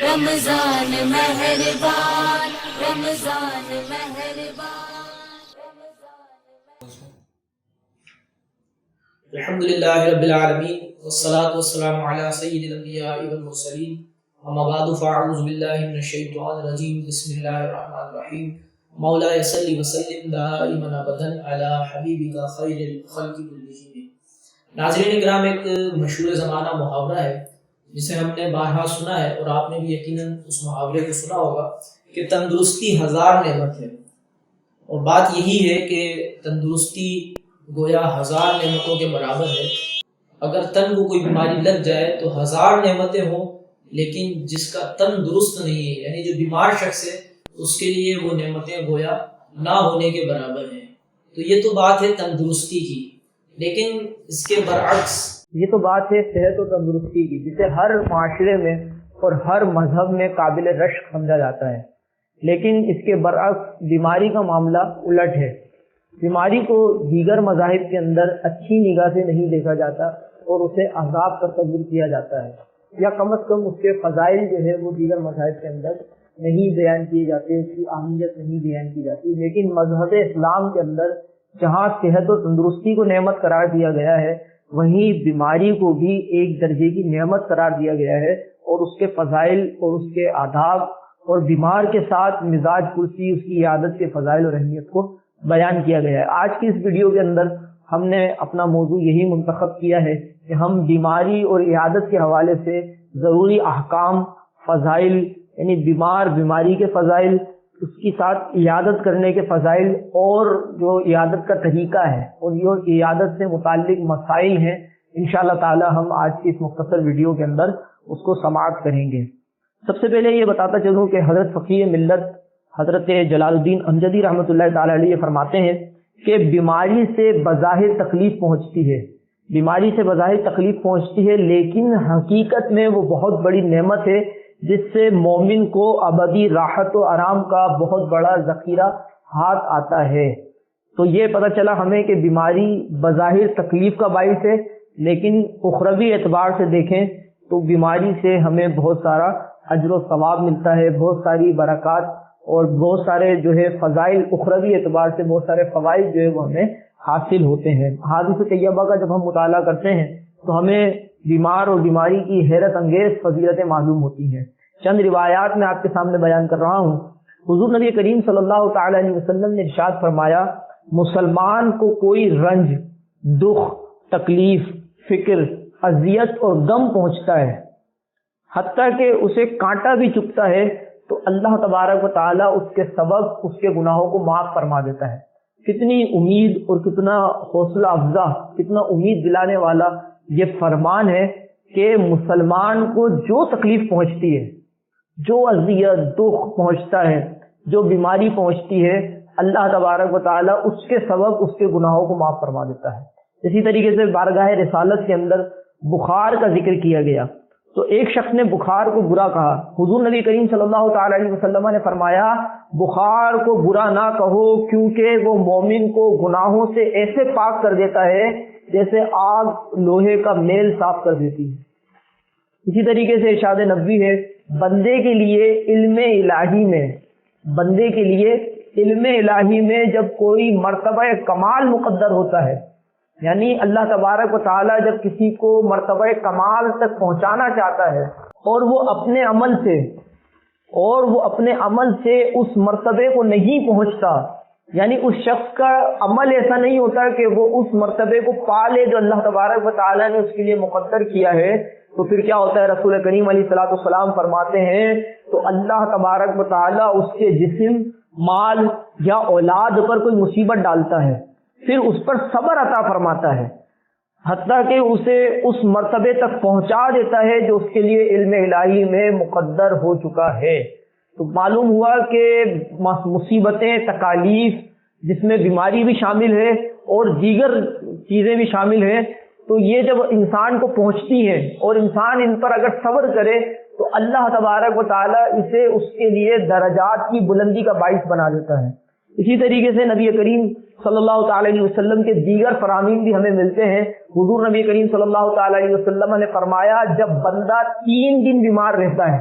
رمضان مہربان، رمضان مہربان۔ الحمد للہ رب العالمین والصلاة والسلام علی سید الانبیاء والمرسلین، اما بعد فاعوذ باللہ من الشیطان الرجیم، بسم اللہ الرحمن الرحیم۔ مولا صلی وسلم دائما ابدا علی حبیبک خیر الخلق کلہم۔ ناظرین کرام، ایک مشہور زمانہ محاورہ ہے جسے ہم نے بارہا سنا ہے، اور آپ نے بھی یقیناً اس محاورے کو سنا ہوگا کہ تندرستی ہزار نعمت ہے، اور بات یہی ہے کہ تندرستی گویا ہزار نعمتوں کے برابر ہے۔ اگر تن کو کوئی بیماری لگ جائے تو ہزار نعمتیں ہوں، لیکن جس کا تن درست نہیں ہے، یعنی جو بیمار شخص ہے، اس کے لیے وہ نعمتیں گویا نہ ہونے کے برابر ہیں۔ تو یہ تو بات ہے تندرستی کی، لیکن اس کے برعکس یہ تو بات ہے صحت و تندرستی کی، جسے ہر معاشرے میں اور ہر مذہب میں قابل رشک سمجھا جاتا ہے، لیکن اس کے برعکس بیماری کا معاملہ الٹ ہے۔ بیماری کو دیگر مذاہب کے اندر اچھی نگاہ سے نہیں دیکھا جاتا اور اسے عذاب کا تصور کیا جاتا ہے، یا کم از کم اس کے فضائل جو ہے وہ دیگر مذاہب کے اندر نہیں بیان کیے جاتے، اس کی اہمیت نہیں بیان کی جاتی۔ لیکن مذہب اسلام کے اندر جہاں صحت و تندرستی کو نعمت قرار دیا گیا ہے، وہیں بیماری کو بھی ایک درجے کی نعمت قرار دیا گیا ہے، اور اس کے فضائل اور اس کے آداب اور بیمار کے ساتھ مزاج پرسی، اس کی عادت کے فضائل اور اہمیت کو بیان کیا گیا ہے۔ آج کی اس ویڈیو کے اندر ہم نے اپنا موضوع یہی منتخب کیا ہے کہ ہم بیماری اور عیادت کے حوالے سے ضروری احکام، فضائل، یعنی بیماری کے فضائل، اس کی ساتھ عیادت کرنے کے فضائل، اور جو عیادت کا طریقہ ہے اور جو عیادت سے متعلق مسائل ہیں، انشاءاللہ تعالی ہم آج کی اس مختصر ویڈیو کے اندر اس کو سماعت کریں گے۔ سب سے پہلے یہ بتاتا چلوں کہ حضرت فقیہ ملت حضرت جلال الدین امجدی رحمۃ اللہ تعالی علیہ فرماتے ہیں کہ بیماری سے بظاہر تکلیف پہنچتی ہے، بیماری سے بظاہر تکلیف پہنچتی ہے، لیکن حقیقت میں وہ بہت بڑی نعمت ہے، جس سے مومن کو ابدی راحت و آرام کا بہت بڑا ذخیرہ ہاتھ آتا ہے۔ تو یہ پتہ چلا ہمیں کہ بیماری بظاہر تکلیف کا باعث ہے، لیکن اخروی اعتبار سے دیکھیں تو بیماری سے ہمیں بہت سارا اجر و ثواب ملتا ہے، بہت ساری برکات اور بہت سارے جو ہے فضائل، اخروی اعتبار سے بہت سارے فوائد جو ہے وہ ہمیں حاصل ہوتے ہیں۔ حدیث طیبہ کا جب ہم مطالعہ کرتے ہیں تو ہمیں بیمار اور بیماری کی حیرت انگیز فضیلتیں معلوم ہوتی ہیں۔ چند روایات میں آپ کے سامنے بیان کر رہا ہوں۔ حضور نبی کریم صلی اللہ تعالی علیہ وسلم نے ارشاد فرمایا، مسلمان کو کوئی رنج، دکھ، تکلیف، فکر، اذیت اور غم پہنچتا ہے، حتیٰ کہ اسے کانٹا بھی چبھتا ہے، تو اللہ تبارک و تعالیٰ اس کے سبب اس کے گناہوں کو معاف فرما دیتا ہے۔ کتنی امید اور کتنا حوصلہ افزا، کتنا امید دلانے والا یہ فرمان ہے کہ مسلمان کو جو تکلیف پہنچتی ہے، جو اذیت، دکھ پہنچتا ہے، جو بیماری پہنچتی ہے، اللہ تبارک و تعالیٰ اس کے سبب اس کے گناہوں کو معاف فرما دیتا ہے۔ اسی طریقے سے بارگاہ رسالت کے اندر بخار کا ذکر کیا گیا، تو ایک شخص نے بخار کو برا کہا، حضور نبی کریم صلی اللہ تعالی علیہ وسلم نے فرمایا، بخار کو برا نہ کہو، کیونکہ وہ مومن کو گناہوں سے ایسے پاک کر دیتا ہے جیسے آگ لوہے کا میل صاف کر دیتی ہے۔ اسی طریقے سے ارشاد نبوی ہے، بندے کے لیے علم الہی میں جب کوئی مرتبہ کمال مقدر ہوتا ہے، یعنی اللہ تبارک و تعالیٰ جب کسی کو مرتبہ کمال تک پہنچانا چاہتا ہے، اور وہ اپنے عمل سے اس مرتبے کو نہیں پہنچتا، یعنی اس شخص کا عمل ایسا نہیں ہوتا کہ وہ اس مرتبے کو پا لے جو اللہ تبارک و تعالیٰ نے اس کے لیے مقدر کیا ہے، تو پھر کیا ہوتا ہے؟ رسول کریم علیہ الصلوۃ والسلام فرماتے ہیں تو اللہ تبارک و تعالیٰ اس کے جسم، مال یا اولاد پر کوئی مصیبت ڈالتا ہے، پھر اس پر صبر عطا فرماتا ہے، حتیٰ کہ اسے اس مرتبے تک پہنچا دیتا ہے جو اس کے لیے علم الہی میں مقدر ہو چکا ہے۔ تو معلوم ہوا کہ مصیبتیں، تکالیف، جس میں بیماری بھی شامل ہے اور دیگر چیزیں بھی شامل ہیں، تو یہ جب انسان کو پہنچتی ہیں اور انسان ان پر اگر صبر کرے تو اللہ تبارک و تعالیٰ اسے اس کے لیے درجات کی بلندی کا باعث بنا دیتا ہے۔ اسی طریقے سے نبی کریم صلی اللہ تعالی علیہ وسلم کے دیگر فرامین بھی ہمیں ملتے ہیں۔ حضور نبی کریم صلی اللہ تعالی علیہ وسلم نے فرمایا، جب بندہ 3 دن بیمار رہتا ہے،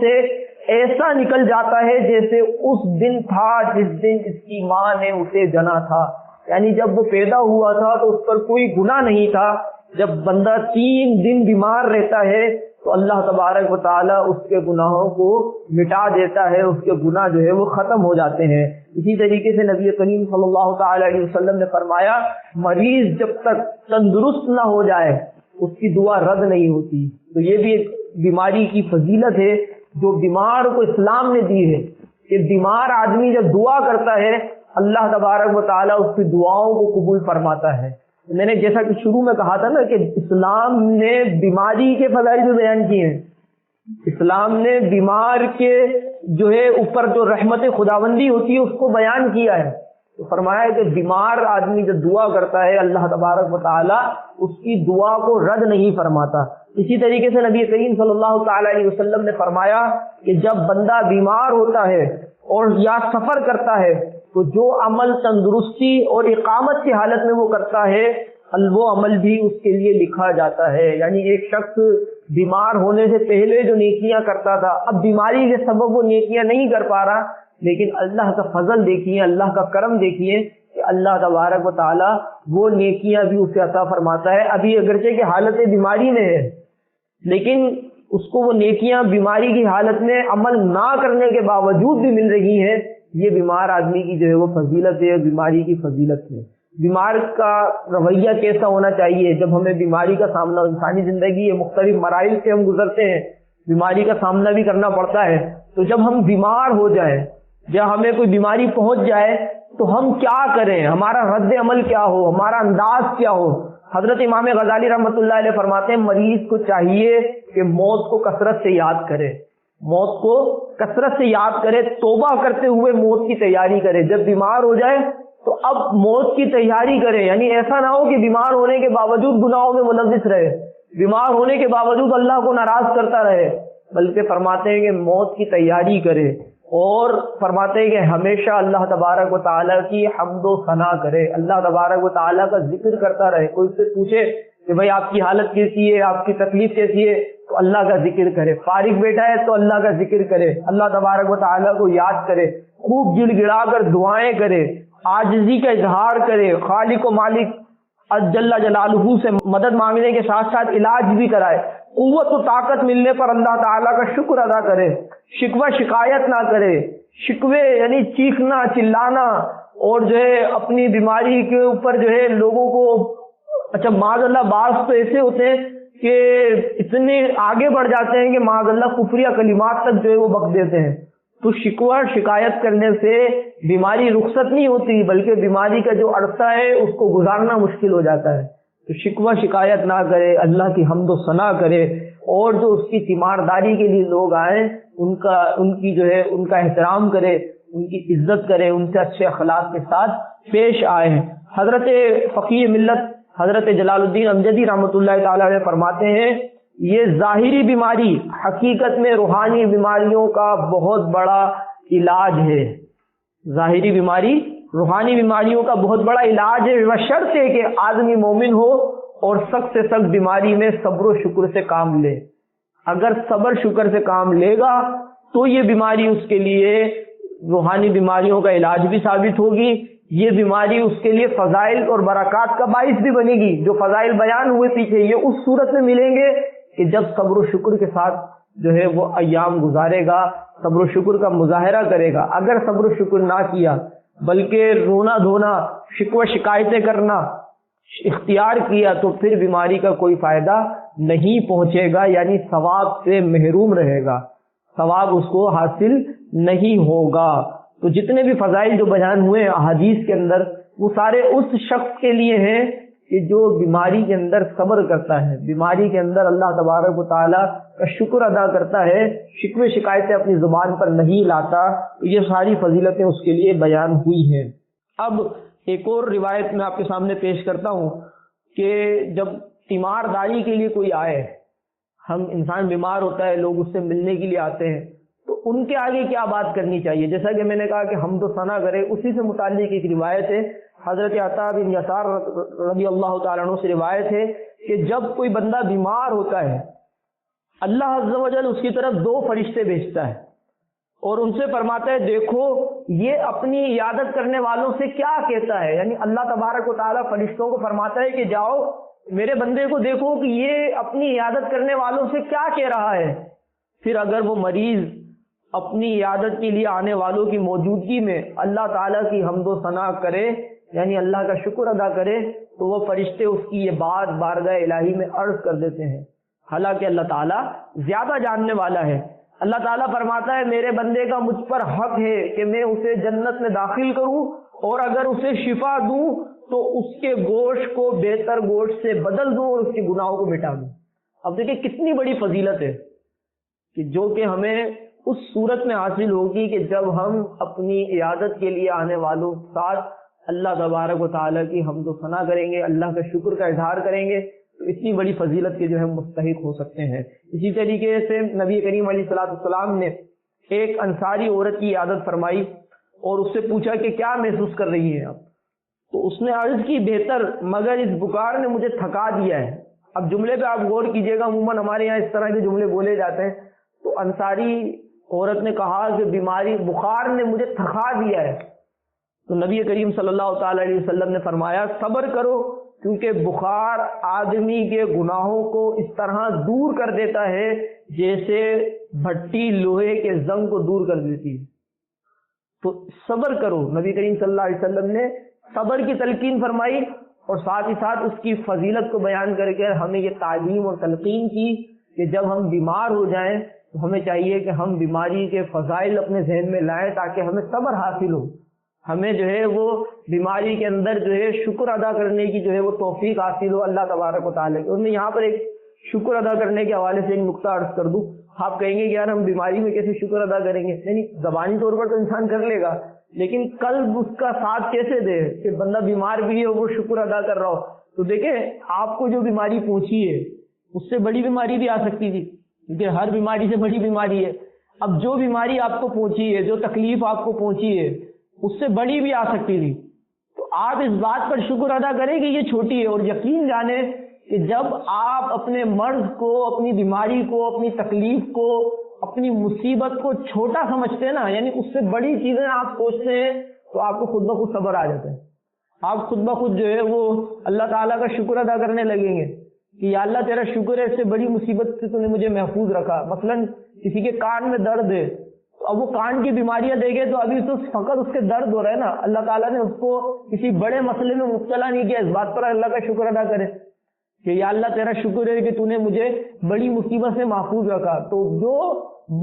سے ایسا نکل جاتا ہے جیسے اس دن تھا جس دن اس کی ماں نے اسے جنا تھا، یعنی جب وہ پیدا ہوا تھا تو اس پر کوئی گناہ نہیں تھا۔ جب بندہ 3 دن بیمار رہتا ہے تو اللہ تبارک و تعالیٰ اس کے گناہوں کو مٹا دیتا ہے، اس کے گناہ جو ہے وہ ختم ہو جاتے ہیں۔ اسی طریقے سے نبی کریم صلی اللہ تعالی علیہ وسلم نے فرمایا مریض جب تک تندرست نہ ہو جائے اس کی دعا رد نہیں ہوتی۔ تو یہ بھی ایک بیماری کی فضیلت ہے جو بیمار کو اسلام نے دی ہے کہ بیمار آدمی جب دعا کرتا ہے اللہ تبارک و تعالیٰ اس کی دعاؤں کو قبول فرماتا ہے۔ میں نے جیسا کہ شروع میں کہا تھا نا کہ اسلام نے بیماری کے فضائل بھی بیان کیے ہیں، اسلام نے بیمار کے جو ہے اوپر جو رحمت خداوندی ہوتی ہے اس کو بیان کیا ہے۔ تو فرمایا ہے کہ بیمار آدمی جب دعا کرتا ہے اللہ تبارک و تعالیٰ اس کی دعا کو رد نہیں فرماتا۔ اسی طریقے سے نبی کریم صلی اللہ تعالی علیہ وسلم نے فرمایا کہ جب بندہ بیمار ہوتا ہے اور یا سفر کرتا ہے تو جو عمل تندرستی اور اقامت کی حالت میں وہ کرتا ہے وہ عمل بھی اس کے لیے لکھا جاتا ہے۔ یعنی ایک شخص بیمار ہونے سے پہلے جو نیکیاں کرتا تھا اب بیماری کے سبب وہ نیکیاں نہیں کر پا رہا، لیکن اللہ کا فضل دیکھیے، اللہ کا کرم دیکھیے کہ اللہ تبارک و تعالیٰ وہ نیکیاں بھی اسے عطا فرماتا ہے۔ ابھی اگرچہ کہ حالت بیماری میں ہے لیکن اس کو وہ نیکیاں بیماری کی حالت میں عمل نہ کرنے کے باوجود بھی مل رہی ہیں۔ یہ بیمار آدمی کی جو ہے وہ فضیلت ہے، بیماری کی فضیلت ہے۔ بیمار کا رویہ کیسا ہونا چاہیے جب ہمیں بیماری کا سامنا، انسانی زندگی مختلف مراحل سے ہم گزرتے ہیں، بیماری کا سامنا بھی کرنا پڑتا ہے۔ تو جب ہم بیمار ہو جائیں یا ہمیں کوئی بیماری پہنچ جائے تو ہم کیا کریں، ہمارا رد عمل کیا ہو، ہمارا انداز کیا ہو۔ حضرت امام غزالی رحمۃ اللہ علیہ فرماتے ہیں مریض کو چاہیے کہ موت کو کثرت سے یاد کرے، موت کو کثرت سے یاد کرے، توبہ کرتے ہوئے موت کی تیاری کرے۔ جب بیمار ہو جائے تو اب موت کی تیاری کرے، یعنی ایسا نہ ہو کہ بیمار ہونے کے باوجود گناہوں میں ملوث رہے، بیمار ہونے کے باوجود اللہ کو ناراض کرتا رہے، بلکہ فرماتے ہیں کہ موت کی تیاری کرے، اور فرماتے ہیں کہ ہمیشہ اللہ تبارک و تعالیٰ کی حمد و ثنا کرے، اللہ تبارک و تعالیٰ کا ذکر کرتا رہے۔ کوئی اس سے پوچھے کہ بھائی آپ کی حالت کیسی ہے، آپ کی تکلیف کیسی ہے، تو اللہ کا ذکر کرے۔ فارغ بیٹھا ہے تو اللہ کا ذکر کرے، اللہ تبارک و تعالیٰ کو یاد کرے، خوب گڑ گڑا کر دعائیں کرے، عاجزی کا اظہار کرے، خالق و مالک جل جلالہ سے مدد مانگنے کے ساتھ ساتھ علاج بھی کرائے، قوت و طاقت ملنے پر اللہ تعالیٰ کا شکر ادا کرے، شکوہ شکایت نہ کرے، شکوے یعنی چیخنا چلانا اور جو ہے اپنی بیماری کے اوپر جو ہے لوگوں کو، اچھا معاذ اللہ بعض تو ایسے ہوتے ہیں کہ اتنے آگے بڑھ جاتے ہیں کہ معاذ اللہ کفریہ کلمات تک جو ہے وہ بک دیتے ہیں۔ تو شکوہ شکایت کرنے سے بیماری رخصت نہیں ہوتی بلکہ بیماری کا جو عرصہ ہے اس کو گزارنا مشکل ہو جاتا ہے۔ تو شکوہ شکایت نہ کرے، اللہ کی حمد و ثنا کرے، اور جو اس کی تیمارداری کے لیے لوگ آئیں ان کی جو ہے ان کا احترام کرے، ان کی عزت کرے، ان سے اچھے اخلاق کے ساتھ پیش آئے۔ حضرت فقیہ ملت حضرت جلال الدین امجدی رحمۃ اللہ تعالی علیہ فرماتے ہیں یہ ظاہری بیماری حقیقت میں روحانی بیماریوں کا بہت بڑا علاج ہے۔ ظاہری بیماری روحانی بیماریوں کا بہت بڑا علاج ہے، بشرط ہے کہ آدمی مومن ہو اور سخت سے سخت بیماری میں صبر و شکر سے کام لے۔ اگر صبر شکر سے کام لے گا تو یہ بیماری اس کے لیے روحانی بیماریوں کا علاج بھی ثابت ہوگی، یہ بیماری اس کے لیے فضائل اور برکات کا باعث بھی بنے گی۔ جو فضائل بیان ہوئے پیچھے یہ اس صورت میں ملیں گے کہ جب صبر و شکر کے ساتھ جو ہے وہ ایام گزارے گا، صبر و شکر کا مظاہرہ کرے گا۔ اگر صبر و شکر نہ کیا بلکہ رونا دھونا، شکوہ شکایتیں کرنا اختیار کیا تو پھر بیماری کا کوئی فائدہ نہیں پہنچے گا، یعنی ثواب سے محروم رہے گا، ثواب اس کو حاصل نہیں ہوگا۔ تو جتنے بھی فضائل جو بیان ہوئے احادیث کے اندر وہ سارے اس شخص کے لیے ہیں کہ جو بیماری کے اندر صبر کرتا ہے، بیماری کے اندر اللہ تبارک و تعالیٰ کا شکر ادا کرتا ہے، شکوے شکایتیں اپنی زبان پر نہیں لاتا، تو یہ ساری فضیلتیں اس کے لیے بیان ہوئی ہیں۔ اب ایک اور روایت میں آپ کے سامنے پیش کرتا ہوں کہ جب تیمارداری کے لیے کوئی آئے، ہم انسان بیمار ہوتا ہے، لوگ اس سے ملنے کے لیے آتے ہیں، تو ان کے آگے کیا بات کرنی چاہیے؟ جیسا کہ میں نے کہا کہ حمد و ثنا کرے، اسی سے متعلق ایک روایت ہے، حضرت عطا بن یسار رضی اللہ تعالیٰ عنہ سے روایت ہے کہ جب کوئی بندہ بیمار ہوتا ہے اللہ عز و جل اس کی طرف 2 فرشتے بھیجتا ہے اور ان سے فرماتا ہے دیکھو یہ اپنی عیادت کرنے والوں سے کیا کہتا ہے. یعنی اللہ تبارک و تعالیٰ فرشتوں کو فرماتا ہے کہ جاؤ میرے بندے کو دیکھو کہ یہ اپنی عیادت کرنے والوں سے کیا کہہ رہا ہے. پھر اگر وہ مریض اپنی عیادت کے لیے آنے والوں کی موجودگی میں اللہ تعالیٰ کی حمد و ثنا کرے, یعنی اللہ کا شکر ادا کرے, تو وہ فرشتے اس کی یہ بات بارگاہ الہی میں عرض کر دیتے ہیں. حالانکہ اللہ تعالیٰ زیادہ جاننے والا ہے. اللہ تعالیٰ فرماتا ہے میرے بندے کا مجھ پر حق ہے کہ میں اسے جنت میں داخل کروں اور اگر اسے شفا دوں تو اس کے گوشت کو بہتر گوشت سے بدل دوں اور اس کے گناہوں کو مٹا دوں. اب دیکھیں کتنی بڑی فضیلت ہے کہ جو کہ ہمیں اس صورت میں حاصل ہوگی کہ جب ہم اپنی عیادت کے لیے آنے والوں کے ساتھ اللہ تبارک و تعالیٰ کی حمد و ثنا کریں گے, اللہ کا شکر کا اظہار کریں گے, تو اتنی بڑی فضیلت کے جو ہے مستحق ہو سکتے ہیں. اسی طریقے سے نبی کریم علیہ الصلوۃ والسلام نے ایک انصاری عورت کی عیادت فرمائی اور اس سے پوچھا کہ کیا محسوس کر رہی ہے آپ؟ تو اس نے عرض کی بہتر, مگر اس بخار نے مجھے تھکا دیا ہے. اب جملے پہ آپ غور کیجئے گا, عموماً ہمارے یہاں اس طرح کے جملے بولے جاتے ہیں. تو انصاری عورت نے کہا کہ بیماری بخار نے مجھے تھکا دیا ہے. تو نبی کریم صلی اللہ تعالی علیہ وسلم نے فرمایا صبر کرو, کیونکہ بخار آدمی کے گناہوں کو اس طرح دور کر دیتا ہے جیسے بھٹی لوہے کے زنگ کو دور کر دیتی ہے. تو صبر کرو. نبی کریم صلی اللہ علیہ وسلم نے صبر کی تلقین فرمائی اور ساتھ ہی ساتھ اس کی فضیلت کو بیان کر کے ہمیں یہ تعلیم اور تلقین کی کہ جب ہم بیمار ہو جائیں تو ہمیں چاہیے کہ ہم بیماری کے فضائل اپنے ذہن میں لائیں تاکہ ہمیں صبر حاصل ہو, ہمیں جو ہے وہ بیماری کے اندر جو ہے شکر ادا کرنے کی جو ہے وہ توفیق حاصل ہو اللہ تبارک و تعالیٰ کی. اور میں یہاں پر ایک شکر ادا کرنے کے حوالے سے ایک نقطہ عرض کر دوں. آپ کہیں گے کہ یار ہم بیماری میں کیسے شکر ادا کریں گے؟ یعنی زبانی طور پر تو انسان کر لے گا, لیکن قلب اس کا ساتھ کیسے دے کہ بندہ بیمار بھی ہے وہ شکر ادا کر رہا ہو. تو دیکھیں آپ کو جو بیماری پہنچی ہے اس سے بڑی بیماری بھی آ سکتی تھی, کیونکہ ہر بیماری سے بڑی بیماری ہے. اب جو بیماری آپ کو پہنچی ہے, جو تکلیف آپ کو پہنچی ہے, اس سے بڑی بھی آ سکتی تھی. تو آپ اس بات پر شکر ادا کریں کہ یہ چھوٹی ہے, اور یقین جانیں کہ جب آپ اپنے مرض کو, اپنی بیماری کو, اپنی تکلیف کو, اپنی مصیبت کو چھوٹا سمجھتے ہیں نا, یعنی اس سے بڑی چیزیں آپ سوچتے ہیں, تو آپ کو خود بخود صبر آ جاتا ہے. آپ خود بخود جو ہے وہ اللہ تعالیٰ کا شکر ادا کرنے لگیں گے کہ یا اللہ تیرا شکر ہے اس سے بڑی مصیبت سے تو نے مجھے محفوظ رکھا. مثلاً کسی کے کان میں درد ہے, تو اب وہ کان کی بیماریاں دیکھے تو ابھی تو فقط اس کے درد ہو رہا ہے نا, اللہ تعالیٰ نے اس کو کسی بڑے مسئلے میں مبتلا نہیں کیا. اس بات پر اللہ کا شکر ادا کرے کہ یا اللہ تیرا شکر ہے کہ تو نے مجھے بڑی مصیبت سے محفوظ رکھا. تو جو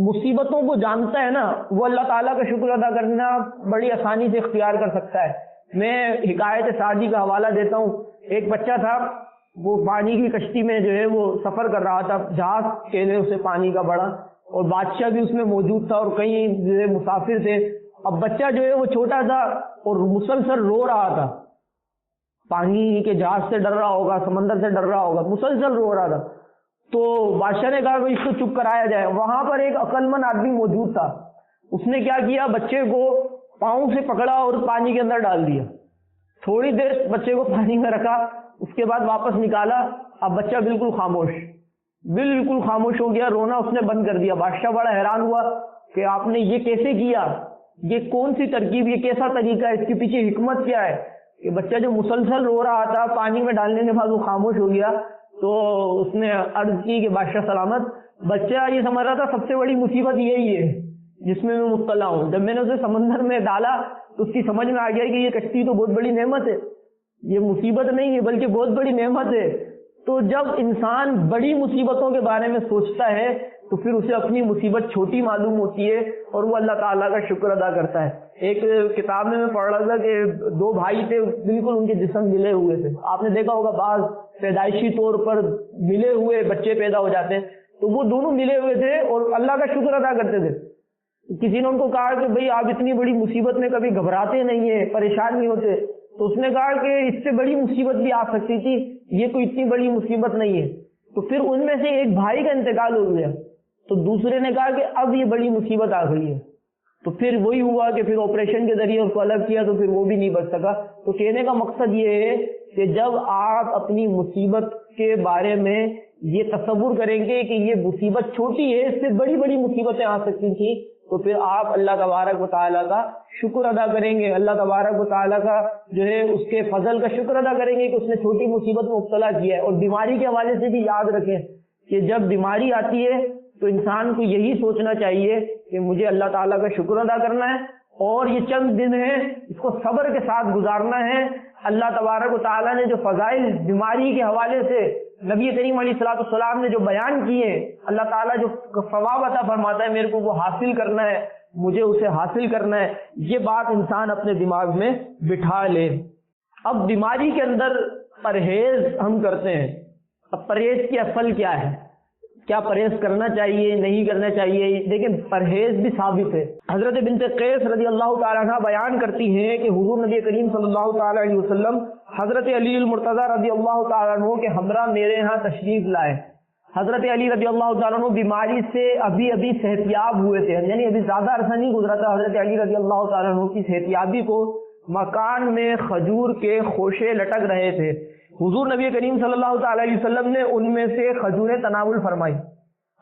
مصیبتوں کو جانتا ہے نا وہ اللہ تعالیٰ کا شکر ادا کرنا بڑی آسانی سے اختیار کر سکتا ہے. میں حکایت سعدی کا حوالہ دیتا ہوں. ایک بچہ تھا, وہ پانی کی کشتی میں جو ہے وہ سفر کر رہا تھا, جہاز کہنے اسے پانی کا بڑا, اور بادشاہ بھی اس میں موجود تھا اور کئی جو ہے مسافر تھے. اب بچہ جو ہے وہ چھوٹا تھا اور مسلسل رو رہا تھا, پانی کے جہاز سے ڈر رہا ہوگا, سمندر سے ڈر رہا ہوگا, مسلسل رو رہا تھا. تو بادشاہ نے کہا کہ اس کو چپ کرایا جائے. وہاں پر ایک عقل مند آدمی موجود تھا, اس نے کیا کیا, بچے کو پاؤں سے پکڑا اور پانی کے اندر ڈال دیا. تھوڑی دیر بچے کو پانی میں رکھا, اس کے بعد واپس نکالا. اب بچہ بالکل خاموش, بالکل خاموش ہو گیا, رونا اس نے بند کر دیا. بادشاہ بڑا حیران ہوا کہ آپ نے یہ کیسے کیا, یہ کون سی ترکیب, یہ کیسا طریقہ ہے, اس کے پیچھے حکمت کیا ہے کہ بچہ جو مسلسل رو رہا تھا پانی میں ڈالنے کے بعد وہ خاموش ہو گیا. تو اس نے عرض کی کہ بادشاہ سلامت, بچہ یہ سمجھ رہا تھا سب سے بڑی مصیبت یہی ہے جس میں مبتلا ہوں. جب میں نے اسے سمندر میں ڈالا تو اس کی سمجھ میں آ گیا کہ یہ کشتی تو بہت بڑی نعمت ہے, یہ مصیبت نہیں ہے بلکہ بہت بڑی نعمت ہے. تو جب انسان بڑی مصیبتوں کے بارے میں سوچتا ہے تو پھر اسے اپنی مصیبت چھوٹی معلوم ہوتی ہے اور وہ اللہ تعالیٰ کا شکر ادا کرتا ہے. ایک کتاب میں پڑھ رہا تھا کہ 2 بھائی تھے, بالکل ان کے جسم ملے ہوئے تھے. آپ نے دیکھا ہوگا بعض پیدائشی طور پر ملے ہوئے بچے پیدا ہو جاتے ہیں, تو وہ دونوں ملے ہوئے تھے اور اللہ کا شکر ادا کرتے تھے. کسی نے ان کو کہا کہ بھئی آپ اتنی بڑی مصیبت میں کبھی گھبراتے نہیں ہیں, پریشان نہیں ہوتے؟ تو اس نے کہا کہ اس سے بڑی مصیبت بھی آ سکتی تھی, یہ کوئی اتنی بڑی مصیبت نہیں ہے. تو پھر ان میں سے ایک بھائی کا انتقال ہو گیا, تو دوسرے نے کہا کہ اب یہ بڑی مصیبت آ گئی ہے. تو پھر وہی ہوا کہ پھر آپریشن کے ذریعے اس کو الگ کیا, تو پھر وہ بھی نہیں بچ سکا. تو کہنے کا مقصد یہ ہے کہ جب آپ اپنی مصیبت کے بارے میں یہ تصور کریں گے کہ یہ مصیبت چھوٹی ہے، اس سے بڑی بڑی مصیبتیں آ سکتی تھیں، تو پھر آپ اللہ تبارک و تعالیٰ کا شکر ادا کریں گے، اللہ تبارک و تعالیٰ کا جو ہے اس کے فضل کا شکر ادا کریں گے کہ اس نے چھوٹی مصیبت میں مبتلا کیا ہے۔ اور بیماری کے حوالے سے بھی یاد رکھیں کہ جب بیماری آتی ہے تو انسان کو یہی سوچنا چاہیے کہ مجھے اللہ تعالیٰ کا شکر ادا کرنا ہے، اور یہ چند دن ہے اس کو صبر کے ساتھ گزارنا ہے۔ اللہ تبارک و تعالیٰ نے جو فضائل بیماری کے حوالے سے نبی کریم علیہ الصلوۃ والسلام نے جو بیان کیے، اللہ تعالیٰ جو ثواب عطا فرماتا ہے میرے کو وہ حاصل کرنا ہے، مجھے اسے حاصل کرنا ہے، یہ بات انسان اپنے دماغ میں بٹھا لے۔ اب بیماری کے اندر پرہیز ہم کرتے ہیں، اب پرہیز کی اصل کیا ہے، کیا پرہیز کرنا چاہیے نہیں کرنا چاہیے؟ لیکن پرہیز بھی ثابت ہے۔ حضرت بنت قیس رضی اللہ تعالیٰ عنہ بیان کرتی ہیں کہ حضور نبی کریم صلی اللہ تعالیٰ علیہ وسلم حضرت علی المرتضیٰ رضی اللہ تعالیٰ عنہ کے ہمراہ میرے ہاں تشریف لائے۔ حضرت علی رضی اللہ تعالیٰ عنہ بیماری سے ابھی صحت یاب ہوئے تھے، یعنی ابھی زیادہ عرصہ نہیں گزرا تھا حضرت علی رضی اللہ تعالیٰ عنہ کی صحت یابی کو۔ مکان میں کھجور کے خوشے لٹک رہے تھے، حضور نبی کریم صلی اللہ تعالیٰ علیہ وسلم نے ان میں سے کھجوریں تناول فرمائی۔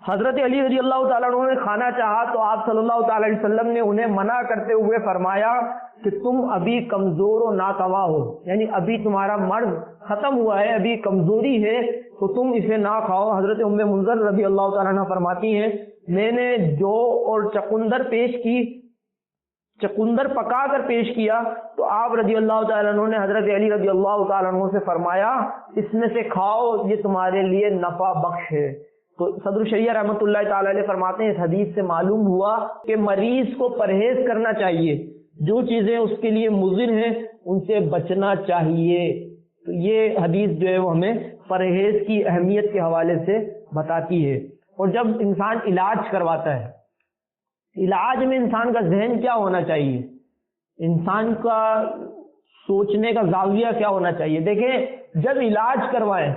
حضرت علی رضی اللہ تعالیٰ عنہ نے کھانا چاہا تو آپ صلی اللہ تعالیٰ علیہ وسلم نے انہیں منع کرتے ہوئے فرمایا کہ تم ابھی کمزور و ناتوا ہو، یعنی ابھی تمہارا مرض ختم ہوا ہے، ابھی کمزوری ہے تو تم اسے نہ کھاؤ۔ حضرت ام منذر رضی اللہ تعالیٰ عنہ فرماتی ہیں میں نے جو اور چقندر پیش کی، چقندر پکا کر پیش کیا تو آپ رضی اللہ تعالیٰ عنہ نے حضرت علی رضی اللہ تعالیٰ عنہ سے فرمایا اس میں سے کھاؤ، یہ تمہارے لیے نفع بخش ہے۔ تو صدر الشریعہ رحمۃ اللہ تعالی علیہ فرماتے ہیں اس حدیث سے معلوم ہوا کہ مریض کو پرہیز کرنا چاہیے، جو چیزیں اس کے لیے مضر ہیں ان سے بچنا چاہیے۔ تو یہ حدیث جو ہے وہ ہمیں پرہیز کی اہمیت کے حوالے سے بتاتی ہے۔ اور جب انسان علاج کرواتا ہے، علاج میں انسان کا ذہن کیا ہونا چاہیے، انسان کا سوچنے کا زاویہ کیا ہونا چاہیے؟ دیکھیں جب علاج کروائیں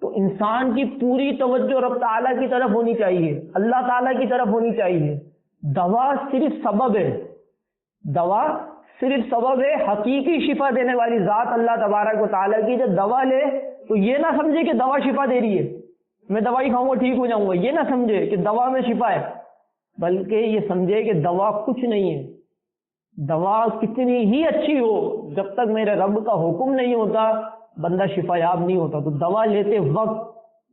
تو انسان کی پوری توجہ رب تعالیٰ کی طرف ہونی چاہیے، اللہ تعالیٰ کی طرف ہونی چاہیے۔ دوا صرف سبب ہے، دوا صرف سبب ہے، حقیقی شفا دینے والی ذات اللہ تبارک و تعالیٰ کی۔ جب دوا لے تو یہ نہ سمجھے کہ دوا شفا دے رہی ہے، میں دوائی کھاؤں گا ٹھیک ہو جاؤں گا، یہ نہ سمجھے کہ دوا میں شفا ہے، بلکہ یہ سمجھے کہ دوا کچھ نہیں ہے۔ دوا کتنی ہی اچھی ہو، جب تک میرے رب کا حکم نہیں ہوتا بندہ شفا یاب نہیں ہوتا۔ تو دوا لیتے وقت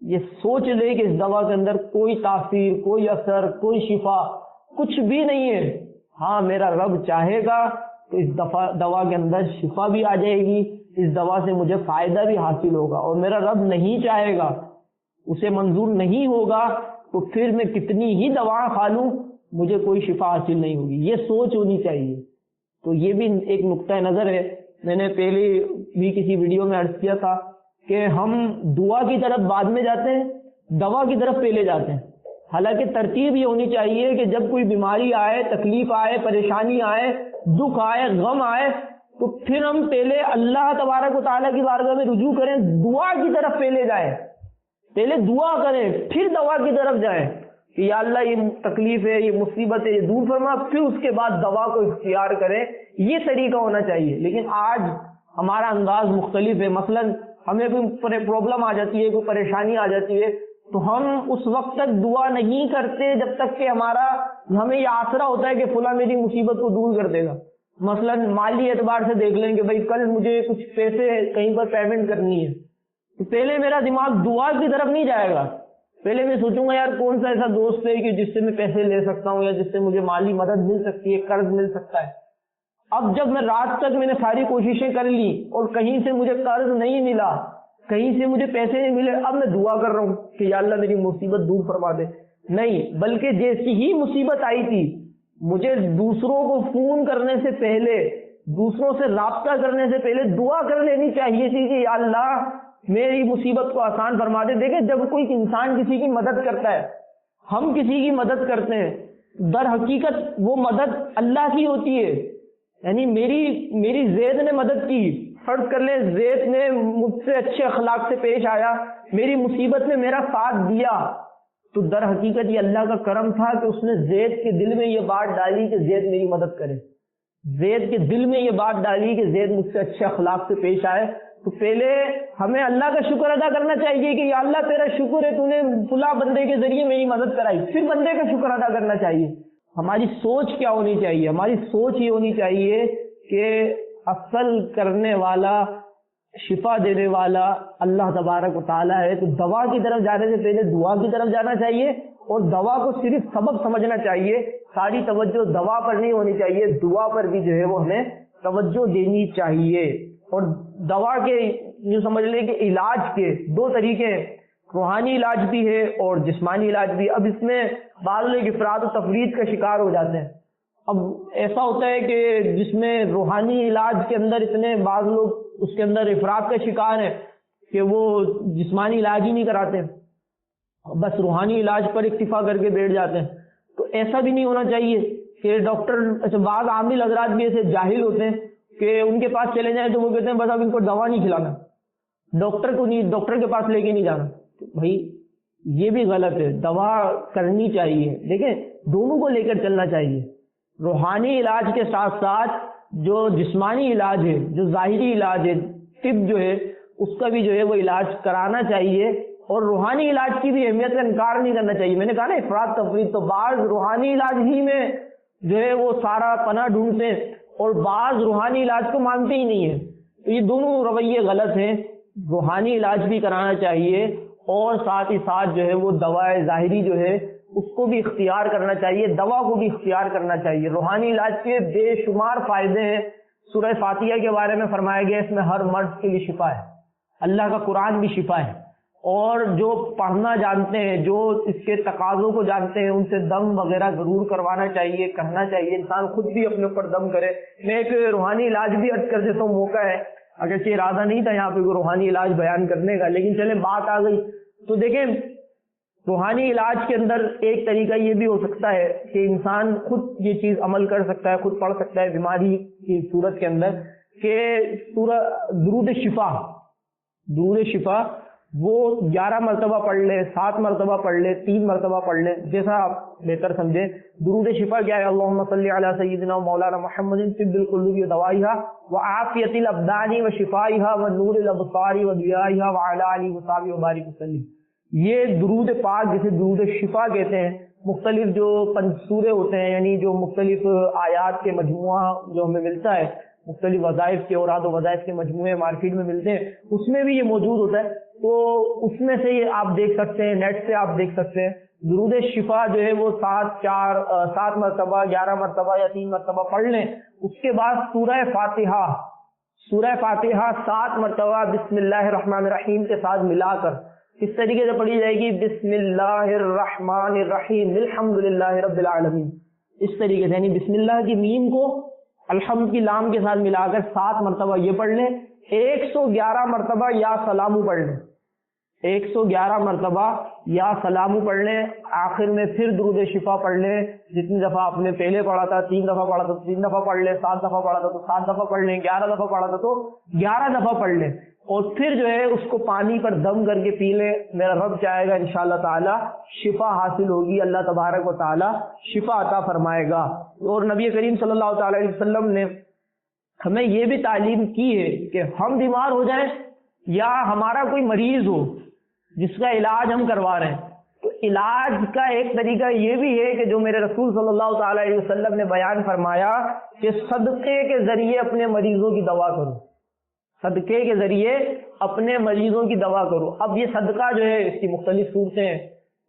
یہ سوچ لے کہ اس دوا کے اندر کوئی تاثیر، کوئی اثر، کوئی شفا کچھ بھی نہیں ہے۔ ہاں میرا رب چاہے گا تو اس دوا کے اندر شفا بھی آ جائے گی، اس دوا سے مجھے فائدہ بھی حاصل ہوگا، اور میرا رب نہیں چاہے گا، اسے منظور نہیں ہوگا تو پھر میں کتنی ہی دوا کھا لوں مجھے کوئی شفا حاصل نہیں ہوگی۔ یہ سوچ ہونی چاہیے۔ تو یہ بھی ایک نقطہ نظر ہے، میں نے پہلے بھی کسی ویڈیو میں عرض کیا تھا کہ ہم دعا کی طرف بعد میں جاتے ہیں، دوا کی طرف پہلے جاتے ہیں۔ حالانکہ ترتیب یہ ہونی چاہیے کہ جب کوئی بیماری آئے، تکلیف آئے، پریشانی آئے، دکھ آئے، غم آئے تو پھر ہم پہلے اللہ تبارک و تعالیٰ کی بارگاہ میں رجوع کریں، دعا کی طرف پہلے جائیں، پہلے دعا کریں پھر دوا کی طرف جائیں کہ یا اللہ یہ تکلیف ہے، یہ مصیبت ہے، یہ دور فرما، پھر اس کے بعد دوا کو اختیار کریں۔ یہ طریقہ ہونا چاہیے۔ لیکن آج ہمارا انداز مختلف ہے۔ مثلا ہمیں کوئی پرابلم آ جاتی ہے، کوئی پریشانی آ جاتی ہے تو ہم اس وقت تک دعا نہیں کرتے جب تک کہ ہمیں یہ آسرا ہوتا ہے کہ فلاں میری مصیبت کو دور کر دے گا۔ مثلا مالی اعتبار سے دیکھ لیں کہ بھائی کل مجھے کچھ پیسے کہیں پر پیمنٹ کرنی ہے، تو پہلے میرا دماغ دعا کی طرف نہیں جائے گا، پہلے میں سوچوں گا یار کون سا ایسا دوست ہے کہ جس سے میں پیسے لے سکتا ہوں یا جس سے مجھے مالی مدد مل سکتی ہے، قرض مل سکتا ہے۔ اب جب میں رات تک میں نے ساری کوششیں کر لی اور کہیں سے مجھے قرض نہیں ملا، کہیں سے مجھے پیسے نہیں ملے، اب میں دعا کر رہا ہوں کہ یا اللہ میری مصیبت دور فرما دے، نہیں، بلکہ جیسی ہی مصیبت آئی تھی مجھے دوسروں کو فون کرنے سے پہلے، دوسروں سے رابطہ کرنے سے پہلے دعا کر لینی چاہیے تھی کہ یا اللہ میری مصیبت کو آسان فرما دے۔ دیکھیں جب کوئی انسان کسی کی مدد کرتا ہے، ہم کسی کی مدد کرتے ہیں، در حقیقت وہ مدد اللہ کی ہوتی ہے۔ یعنی میری زید نے مدد کی، فرض کر لیں زید نے مجھ سے اچھے اخلاق سے پیش آیا، میری مصیبت میں میرا ساتھ دیا، تو در حقیقت یہ اللہ کا کرم تھا کہ اس نے زید کے دل میں یہ بات ڈالی کہ زید میری مدد کرے، زید کے دل میں یہ بات ڈالی کہ زید مجھ سے اچھے اخلاق سے پیش آئے، تو پہلے ہمیں اللہ کا شکر ادا کرنا چاہیے کہ یا اللہ تیرا شکر ہے تو نے فلاں بندے کے ذریعے میری مدد کرائی، پھر بندے کا شکر ادا کرنا چاہیے۔ ہماری سوچ کیا ہونی چاہیے؟ ہماری سوچ یہ ہونی چاہیے کہ اصل کرنے والا، شفا دینے والا اللہ تبارک و تعالیٰ ہے، تو دوا کی طرف جانے سے پہلے دعا کی طرف جانا چاہیے، اور دوا کو صرف سبب سمجھنا چاہیے، ساری توجہ دوا پر نہیں ہونی چاہیے، دعا پر بھی جو ہے وہ ہمیں توجہ دینی چاہیے۔ اور دوا کے یوں سمجھ لیں کہ علاج کے دو طریقے ہیں، روحانی علاج بھی ہے اور جسمانی علاج بھی۔ اب اس میں بعض لوگ افراد و تفرید کا شکار ہو جاتے ہیں۔ اب ایسا ہوتا ہے کہ جس میں روحانی علاج کے اندر اتنے بعض لوگ اس کے اندر افراد کا شکار ہیں کہ وہ جسمانی علاج ہی نہیں کراتے، بس روحانی علاج پر اکتفا کر کے بیٹھ جاتے ہیں۔ تو ایسا بھی نہیں ہونا چاہیے کہ ڈاکٹر، بعض عامل حضرات بھی ایسے جاہل ہوتے ہیں کہ ان کے پاس چلے جائیں تو وہ کہتے ہیں بس اب ان کو دوا نہیں کھلانا، ڈاکٹر کو نہیں، ڈاکٹر کے پاس لے کے نہیں جانا۔ تو بھائی یہ بھی غلط ہے، دوا کرنی چاہیے، دیکھیں دونوں کو لے کر چلنا چاہیے۔ روحانی علاج کے ساتھ ساتھ جو جسمانی علاج ہے، جو ظاہری علاج ہے، طب جو ہے اس کا بھی جو ہے وہ علاج کرانا چاہیے، اور روحانی علاج کی بھی اہمیت کا انکار نہیں کرنا چاہیے۔ میں نے کہا نا افراد تفرید، تو بعض روحانی علاج ہی میں جو ہے وہ سارا پناہ ڈھونڈتے ہیں اور بعض روحانی علاج کو مانتے ہی نہیں ہیں۔ تو یہ دونوں رویے غلط ہیں، روحانی علاج بھی کرانا چاہیے اور ساتھ ہی ساتھ جو ہے وہ دواء ظاہری جو ہے اس کو بھی اختیار کرنا چاہیے، دوا کو بھی اختیار کرنا چاہیے۔ روحانی علاج کے بے شمار فائدے ہیں، سورہ فاتحہ کے بارے میں فرمایا گیا اس میں ہر مرض کے لیے شفا ہے، اللہ کا قرآن بھی شفا ہے، اور جو پڑھنا جانتے ہیں، جو اس کے تقاضوں کو جانتے ہیں، ان سے دم وغیرہ ضرور کروانا چاہیے، کرنا چاہیے، انسان خود بھی اپنے اوپر دم کرے۔ میں ایک روحانی علاج بھی عرض کر دیتا ہوں، موقع ہے، اگرچہ ارادہ نہیں تھا یہاں پہ کوئی روحانی علاج بیان کرنے کا، لیکن چلیں بات آ گئی تو دیکھیں روحانی علاج کے اندر ایک طریقہ یہ بھی ہو سکتا ہے کہ انسان خود یہ چیز عمل کر سکتا ہے، خود پڑھ سکتا ہے بیماری کی صورت کے اندر کہ درود شفا وہ 11 مرتبہ پڑھ لے، 7 مرتبہ پڑھ لے، 3 مرتبہ پڑھ لے، جیسا آپ بہتر سمجھے۔ درود شفا کیا ہے؟ اللہم صلی علی سیدنا و مولانا محمد طب القلوب و دوائها وعافیت الابدان و شفائها و نور الابصار و ضیائها وعلی آلہ وصحبہ وبارک وسلم۔ یہ درود پاک جسے درود شفا کہتے ہیں، مختلف جو سورے ہوتے ہیں، یعنی جو مختلف آیات کے مجموعہ جو ہمیں ملتا ہے، مختلف وظائف کے، اوراد و وظائف کے مجموعے مارکیٹ میں ملتے ہیں، اس میں بھی یہ موجود ہوتا ہے، تو اس میں سے یہ آپ دیکھ سکتے ہیں، نیٹ سے آپ دیکھ سکتے ہیں۔ درود شفا جو ہے وہ 7 مرتبہ، 11 مرتبہ یا 3 مرتبہ پڑھ لیں۔ اس کے بعد سورہ فاتحہ 7 مرتبہ بسم اللہ الرحمن الرحیم کے ساتھ ملا کر اس طریقے سے پڑھی جائے گی، بسم اللہ الرحمن الرحیم الحمدللہ رب العالمین، اس طریقے سے، یعنی بسم اللہ کی میم کو الحمد کی لام کے ساتھ ملا کر 7 مرتبہ یہ پڑھ لیں۔ 111 مرتبہ یا سلامو پڑھ لیں، 111 مرتبہ یا سلامو پڑھ لیں، آخر میں پھر درود شفا پڑھ لیں۔ جتنی دفعہ آپ نے پہلے پڑھا تھا، 3 دفعہ پڑھا تھا تو 3 دفعہ پڑھ لیں، 7 دفعہ پڑھا تھا تو 7 دفعہ پڑھ لیں، 11 دفعہ پڑھا تھا تو 11 دفعہ پڑھ لیں، اور پھر جو ہے اس کو پانی پر دم کر کے پی لیں۔ میرا رب چاہے گا انشاءاللہ تعالی شفا حاصل ہوگی، اللہ تبارک و تعالی شفا عطا فرمائے گا۔ اور نبی کریم صلی اللہ تعالی علیہ وسلم نے ہمیں یہ بھی تعلیم کی ہے کہ ہم بیمار ہو جائیں یا ہمارا کوئی مریض ہو جس کا علاج ہم کروا رہے ہیں، تو علاج کا ایک طریقہ یہ بھی ہے کہ جو میرے رسول صلی اللہ تعالی علیہ وسلم نے بیان فرمایا کہ صدقے کے ذریعے اپنے مریضوں کی دوا کرو، صدقے کے ذریعے اپنے مریضوں کی دوا کرو۔ اب یہ صدقہ جو ہے اس کی مختلف صورتیں ہیں،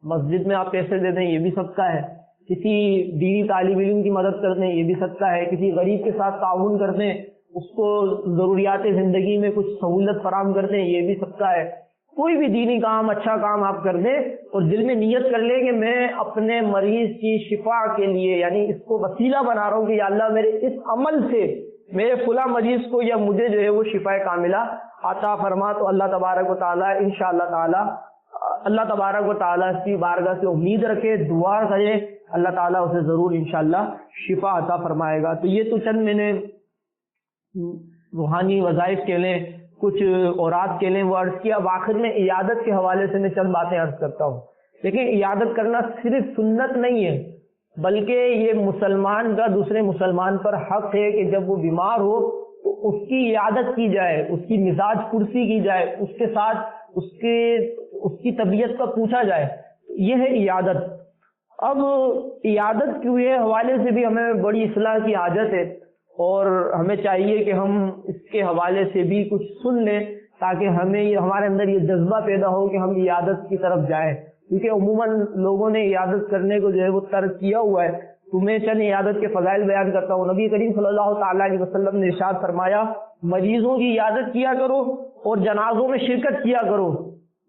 مسجد میں آپ پیسے دے دیں یہ بھی صدقہ ہے، کسی دینی طالب علم کی مدد کر دیں یہ بھی صدقہ ہے، کسی غریب کے ساتھ تعاون کر دیں، اس کو ضروریات زندگی میں کچھ سہولت فراہم کر دیں یہ بھی صدقہ ہے۔ کوئی بھی دینی کام، اچھا کام آپ کر دیں اور دل میں نیت کر لیں کہ میں اپنے مریض کی شفا کے لیے، یعنی اس کو وسیلہ بنا رہا ہوں کہ یا اللہ میرے اس عمل سے میرے فلاں مریض کو یا مجھے جو ہے وہ شفا کاملہ عطا فرما، تو اللہ تبارک و تعالیٰ انشاءاللہ تعالیٰ اللہ تبارک و تعالیٰ کی بارگاہ سے امید رکھے، دعا کرے، اللہ تعالیٰ اسے ضرور انشاءاللہ شفا عطا فرمائے گا۔ تو یہ تو چند میں نے روحانی وظائف کے لیں، کچھ اوراد کے لیں وہ عرض کیا۔ اب آخر میں عیادت کے حوالے سے میں چند باتیں عرض کرتا ہوں۔ لیکن عیادت کرنا صرف سنت نہیں ہے، بلکہ یہ مسلمان کا دوسرے مسلمان پر حق ہے کہ جب وہ بیمار ہو تو اس کی عیادت کی جائے، اس کی مزاج پرسی کی جائے، اس کے ساتھ اس کی طبیعت کا پوچھا جائے، یہ ہے عیادت۔ اب عیادت کے حوالے سے بھی ہمیں بڑی اصلاح کی حاجت ہے، اور ہمیں چاہیے کہ ہم اس کے حوالے سے بھی کچھ سن لیں تاکہ ہمارے اندر یہ جذبہ پیدا ہو کہ ہم عیادت کی طرف جائیں، کیونکہ عموماً لوگوں نے عیادت کرنے کو جو ہے وہ ترک کیا ہوا ہے۔ تمہیں چند عیادت کے فضائل بیان کرتا ہوں۔ نبی کریم صلی اللہ تعالیٰ علیہ وسلم نے ارشاد فرمایا، مریضوں کی عیادت کیا کرو اور جنازوں میں شرکت کیا کرو،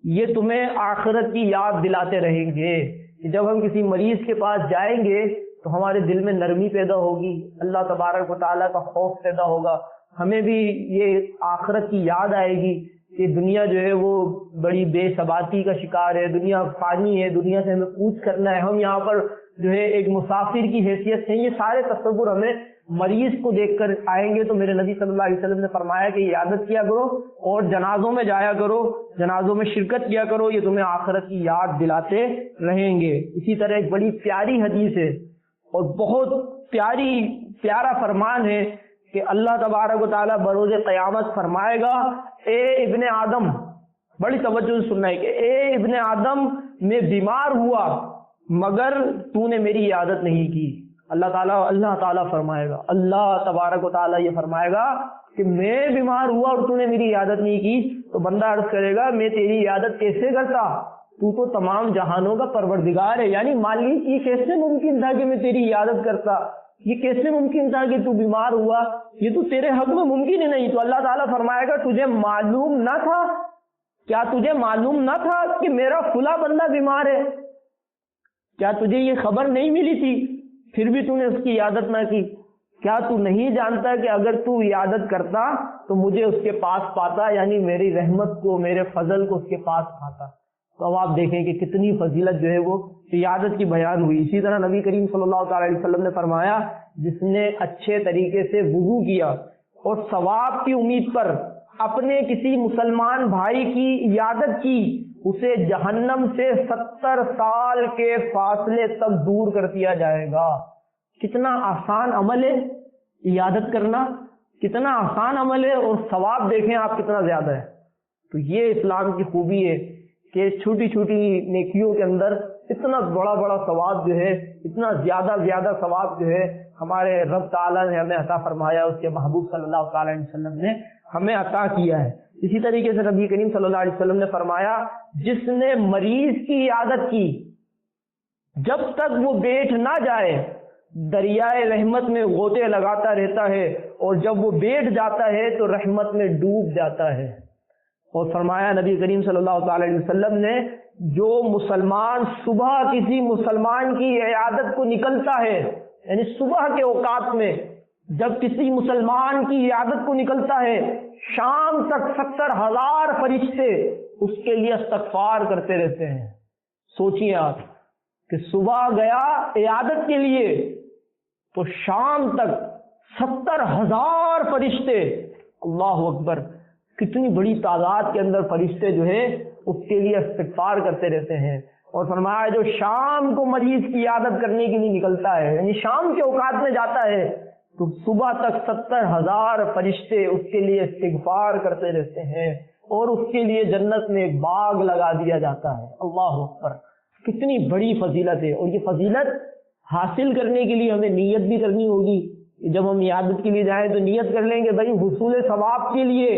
یہ تمہیں آخرت کی یاد دلاتے رہیں گے۔ جب ہم کسی مریض کے پاس جائیں گے تو ہمارے دل میں نرمی پیدا ہوگی، اللہ تبارک و تعالیٰ کا خوف پیدا ہوگا، ہمیں بھی یہ آخرت کی یاد آئے گی کہ دنیا جو ہے وہ بڑی بے ثباتی کا شکار ہے، دنیا فانی ہے، دنیا سے ہمیں کوچ کرنا ہے، ہم یہاں پر جو ہے ایک مسافر کی حیثیت سے، یہ سارے تصور ہمیں مریض کو دیکھ کر آئیں گے۔ تو میرے نبی صلی اللہ علیہ وسلم نے فرمایا کہ عیادت کیا کرو اور جنازوں میں جایا کرو، جنازوں میں شرکت کیا کرو، یہ تمہیں آخرت کی یاد دلاتے رہیں گے۔ اسی طرح ایک بڑی پیاری حدیث ہے اور بہت پیارا فرمان ہے کہ اللہ تبارک و تعالیٰ بروز قیامت فرمائے گا، اے ابن آدم، بڑی توجہ سے سننا ہے کہ اے ابن آدم، میں بیمار ہوا مگر تو نے میری عیادت نہیں کی۔ اللہ تعالیٰ فرمائے گا، اللہ تبارک و تعالیٰ یہ فرمائے گا کہ میں بیمار ہوا اور تو نے میری عیادت نہیں کی۔ تو بندہ عرض کرے گا، میں تیری عیادت کیسے کرتا، تو تو تمام جہانوں کا پروردگار ہے، یعنی مالک یہ کیسے ممکن تھا کہ میں تیری عیادت کرتا، یہ کیسے ممکن تھا کہ تو بیمار ہوا، یہ تو تیرے حق میں ممکن ہی نہیں۔ تو اللہ تعالیٰ فرمائے گا، تجھے معلوم نہ تھا، کیا تجھے معلوم نہ تھا کہ میرا فلاں بندہ بیمار ہے؟ کیا تجھے یہ خبر نہیں ملی تھی پھر بھی تو نے اس کی عیادت نہ کی؟ کیا تو نہیں جانتا کہ اگر تو عیادت کرتا تو مجھے اس کے پاس پاتا، یعنی میری رحمت کو، میرے فضل کو اس کے پاس پاتا؟ تو اب آپ دیکھیں کہ کتنی فضیلت جو ہے وہ عیادت کی بیان ہوئی۔ اسی طرح نبی کریم صلی اللہ تعالی علیہ وسلم نے فرمایا، جس نے اچھے طریقے سے وضو کیا اور ثواب کی امید پر اپنے کسی مسلمان بھائی کی عیادت کی، اسے جہنم سے 70 سال کے فاصلے تک دور کر دیا جائے گا۔ کتنا آسان عمل ہے عیادت کرنا، کتنا آسان عمل ہے، اور ثواب دیکھیں آپ کتنا زیادہ ہے۔ تو یہ اسلام کی خوبی ہے کہ چھوٹی چھوٹی نیکیوں کے اندر اتنا بڑا بڑا ثواب جو ہے، اتنا زیادہ ثواب جو ہے ہمارے رب تعالیٰ نے ہمیں عطا فرمایا، اس کے محبوب صلی اللہ تعالی علیہ وسلم نے ہمیں عطا کیا ہے۔ اسی طریقے سے نبی کریم صلی اللہ علیہ وسلم نے فرمایا، جس نے مریض کی عیادت کی جب تک وہ بیٹھ نہ جائے دریائے رحمت میں غوطے لگاتا رہتا ہے، اور جب وہ بیٹھ جاتا ہے تو رحمت میں ڈوب جاتا ہے۔ اور فرمایا نبی کریم صلی اللہ تعالی علیہ وسلم نے، جو مسلمان صبح کسی مسلمان کی عیادت کو نکلتا ہے، یعنی صبح کے اوقات میں جب کسی مسلمان کی عیادت کو نکلتا ہے، شام تک 70,000 فرشتے اس کے لیے استغفار کرتے رہتے ہیں۔ سوچیے آپ کہ صبح گیا عیادت کے لیے تو شام تک 70,000 فرشتے، اللہ اکبر، کتنی بڑی تعداد کے اندر فرشتے جو ہے اس کے لیے استغفار کرتے رہتے ہیں۔ اور فرمایا، جو شام کو مریض کی عیادت کرنے کے لیے نکلتا ہے، یعنی شام کے اوقات میں جاتا ہے، تو صبح تک 70,000 فرشتے اس کے لیے استغفار کرتے رہتے ہیں، اور اس کے لیے جنت میں ایک باغ لگا دیا جاتا ہے۔ اللہ اکبر، کتنی بڑی فضیلت ہے۔ اور یہ فضیلت حاصل کرنے کے لیے ہمیں نیت بھی کرنی ہوگی۔ جب ہم عیادت کے لیے جائیں تو نیت کر لیں کہ بھائی حصول ثواب کے لیے،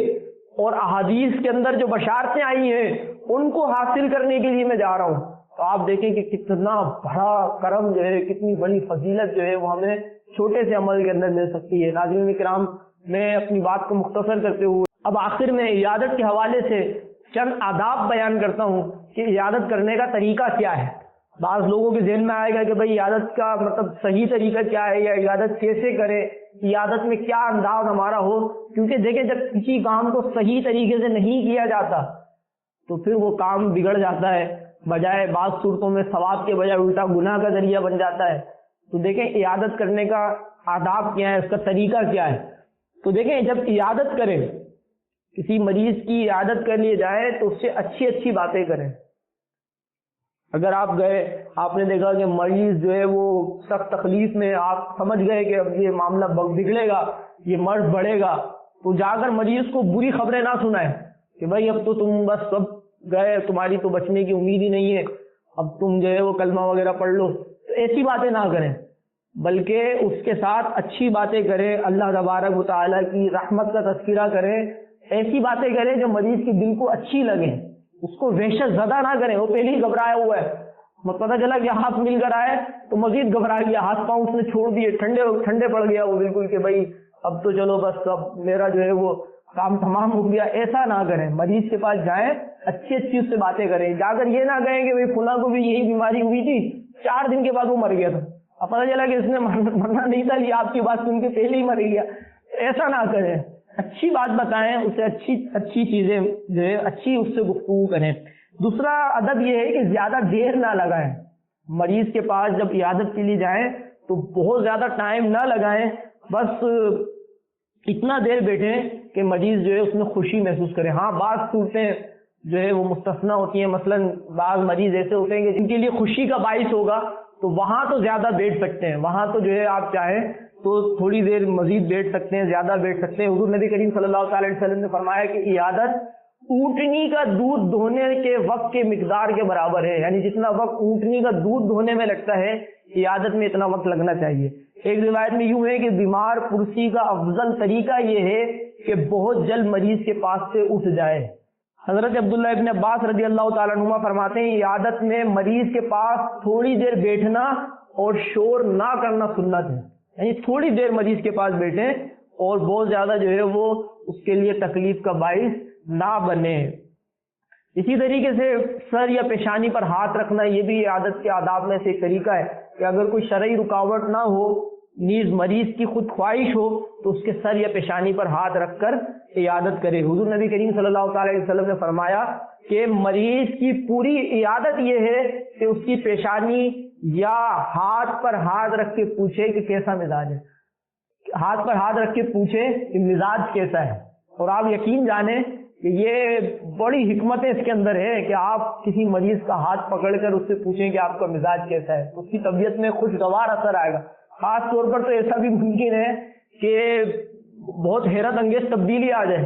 اور احادیث کے اندر جو بشارتیں آئی ہیں ان کو حاصل کرنے کے لیے میں جا رہا ہوں۔ تو آپ دیکھیں کہ کتنا بڑا کرم جو ہے، کتنی بڑی فضیلت جو ہے وہ ہمیں چھوٹے سے عمل کے اندر مل سکتی ہے۔ ناظرین کرام، میں اپنی بات کو مختصر کرتے ہوئے اب آخر میں عیادت کے حوالے سے چند آداب بیان کرتا ہوں کہ عیادت کرنے کا طریقہ کیا ہے۔ بعض لوگوں کے ذہن میں آئے گا کہ بھئی عیادت کا مطلب صحیح طریقہ کیا ہے، یا عیادت کیسے کرے، عیادت میں کیا انداز ہمارا ہو، کیونکہ دیکھیں جب کسی کام کو صحیح طریقے سے نہیں کیا جاتا تو پھر وہ کام بگڑ جاتا ہے، بجائے بعض صورتوں میں ثواب کے بجائے الٹا گناہ کا ذریعہ بن جاتا ہے۔ تو دیکھیں عیادت کرنے کا آداب کیا ہے، اس کا طریقہ کیا ہے۔ تو دیکھیں جب عیادت کریں، کسی مریض کی عیادت کر لیے جائے تو اس سے اچھی اچھی باتیں کریں۔ اگر آپ گئے، آپ نے دیکھا کہ مریض جو ہے وہ سخت تکلیف میں، آپ سمجھ گئے کہ اب یہ معاملہ بگڑے گا، یہ مرض بڑھے گا، تو جا کر مریض کو بری خبریں نہ سنائے کہ بھائی اب تو تم بس سب گئے، تمہاری تو بچنے کی امید ہی نہیں ہے، اب تم جو ہے وہ کلمہ وغیرہ پڑھ لو. تو ایسی باتیں نہ کریں، بلکہ اس کے ساتھ اچھی باتیں کریں، اللہ تبارک و تعالیٰ کی رحمت کا تذکرہ کریں، ایسی باتیں کریں جو مریض کے دل کو اچھی لگیں، اس کو وحشت زدہ نہ کریں. وہ پہلے ہی گھبرایا ہوا ہے، پتہ چلا کہ ہاتھ مل کر آئے تو مزید گھبرا گیا، ہاتھ پاؤں اس نے چھوڑ دیے، ٹھنڈے پڑ گیا وہ بالکل کہ بھائی اب تو چلو بس اب میرا جو ہے وہ کام تمام ہو گیا. ایسا نہ کریں. مریض کے پاس جائیں، اچھی اچھی اس سے باتیں کریں. جا کر یہ نہ کہیں کہ بھائی فلاں کو بھی یہی بیماری ہوئی تھی، 4 دن کے بعد وہ مر گیا تھا، اب پتہ چلا کہ اس نے مرنا نہیں تھا، یہ آپ کی بات سن کے پہلے ہی مر گیا. ایسا نہ کریں. اچھی بات بتائیں اسے، اچھی چیزیں جو ہے اچھی اس سے گفتگو کریں. دوسرا ادب یہ ہے کہ زیادہ دیر نہ لگائیں. مریض کے پاس جب عیادت کے لیے جائیں تو بہت زیادہ ٹائم نہ لگائیں، بس اتنا دیر بیٹھیں کہ مریض جو ہے اس میں خوشی محسوس کرے. ہاں بعض صورتیں جو ہے وہ مستثنا ہوتی ہیں، مثلا بعض مریض ایسے ہوتے ہیں کہ جن کے لیے خوشی کا باعث ہوگا تو وہاں تو زیادہ بیٹھ سکتے ہیں، وہاں تو جو ہے آپ چاہیں تو تھوڑی دیر مزید بیٹھ سکتے ہیں، زیادہ بیٹھ سکتے ہیں. حضور نبی کریم صلی اللہ علیہ وسلم نے فرمایا کہ عیادت اونٹنی کا دودھ دھونے کے وقت کے مقدار کے برابر ہے، یعنی جتنا وقت اونٹنی کا دودھ دھونے میں لگتا ہے عیادت میں اتنا وقت لگنا چاہیے. ایک روایت میں یوں ہے کہ بیمار پرسی کا افضل طریقہ یہ ہے کہ بہت جلد مریض کے پاس سے اٹھ جائے. حضرت عبداللہ ابن عباس رضی اللہ تعالیٰ عنہما فرماتے ہیں عیادت میں مریض کے پاس تھوڑی دیر بیٹھنا اور شور نہ کرنا سنت ہے، یعنی تھوڑی دیر مریض کے پاس بیٹھیں اور بہت زیادہ جو ہے وہ اس کے لیے تکلیف کا باعث نہ بنے. اسی طریقے سے سر یا پیشانی پر ہاتھ رکھنا یہ بھی عیادت کے آداب میں سے ایک طریقہ ہے کہ اگر کوئی شرعی رکاوٹ نہ ہو، نیز مریض کی خود خواہش ہو تو اس کے سر یا پیشانی پر ہاتھ رکھ کر عیادت کرے. حضور نبی کریم صلی اللہ علیہ وسلم نے فرمایا کہ مریض کی پوری عیادت یہ ہے کہ اس کی پیشانی یا ہاتھ پر ہاتھ رکھ کے پوچھے کہ کیسا مزاج ہے، ہاتھ پر ہاتھ رکھ کے پوچھے کہ مزاج کیسا ہے. اور آپ یقین جانیں کہ یہ بڑی حکمتیں اس کے اندر ہے کہ آپ کسی مریض کا ہاتھ پکڑ کر اس سے پوچھیں کہ آپ کا مزاج کیسا ہے، اس کی طبیعت میں خوشگوار اثر آئے گا. خاص طور پر تو ایسا بھی ممکن ہے کہ بہت حیرت انگیز تبدیلی آ جائے،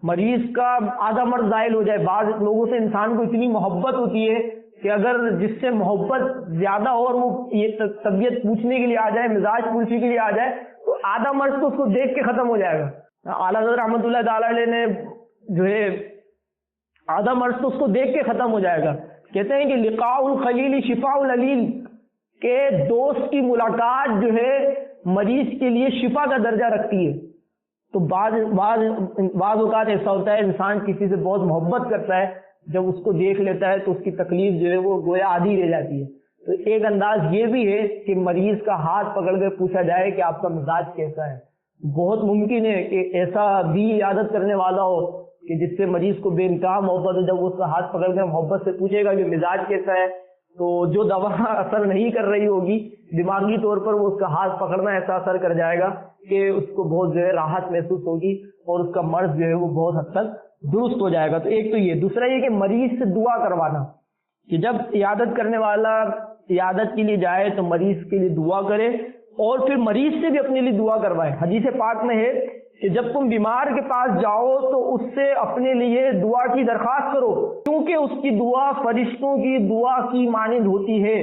مریض کا آدھا مرض زائل ہو جائے. بعض لوگوں سے انسان کو اتنی محبت ہوتی ہے کہ اگر جس سے محبت زیادہ ہو اور وہ یہ طبیعت پوچھنے کے لیے آ جائے، مزاج پوچھنے کے لیے آ جائے تو آدھا مرض تو اس کو دیکھ کے ختم ہو جائے گا. اعلیٰ حضرت رحمۃ اللہ تعالی علیہ نے جو ہے آدھا مرض تو اس کو دیکھ کے ختم ہو جائے گا. کہتے ہیں کہ لقاء الخلیل شفاء العلیل، کہ دوست کی ملاقات جو ہے مریض کے لیے شفا کا درجہ رکھتی ہے. تو بعض اوقات ایسا ہوتا ہے انسان کسی سے بہت محبت کرتا ہے، جب اس کو دیکھ لیتا ہے تو اس کی تکلیف جو ہے وہ گویا آدھی رہ جاتی ہے. تو ایک انداز یہ بھی ہے کہ مریض کا ہاتھ پکڑ کر پوچھا جائے کہ آپ کا مزاج کیسا ہے. بہت ممکن ہے کہ ایسا بھی عیادت کرنے والا ہو کہ جس سے مریض کو بے انتہا محبت ہو، جب اس کا ہاتھ پکڑ کر محبت سے پوچھے گا کہ مزاج کیسا ہے تو جو دوا اثر نہیں کر رہی ہوگی دماغی طور پر وہ اس کا ہاتھ پکڑنا ایسا اثر کر جائے گا کہ اس کو بہت جو ہے راحت محسوس ہوگی اور اس کا مرض جو ہے وہ بہت حد تک درست ہو جائے گا. تو ایک تو یہ، دوسرا یہ کہ مریض سے دعا کروانا، کہ جب عیادت کرنے والا عیادت کے لیے جائے تو مریض کے لیے دعا کرے اور پھر مریض سے بھی اپنے لیے دعا کروائے. حدیث پاک میں ہے کہ جب تم بیمار کے پاس جاؤ تو اس سے اپنے لیے دعا کی درخواست کرو، کیونکہ اس کی دعا فرشتوں کی دعا کی مانند ہوتی ہے.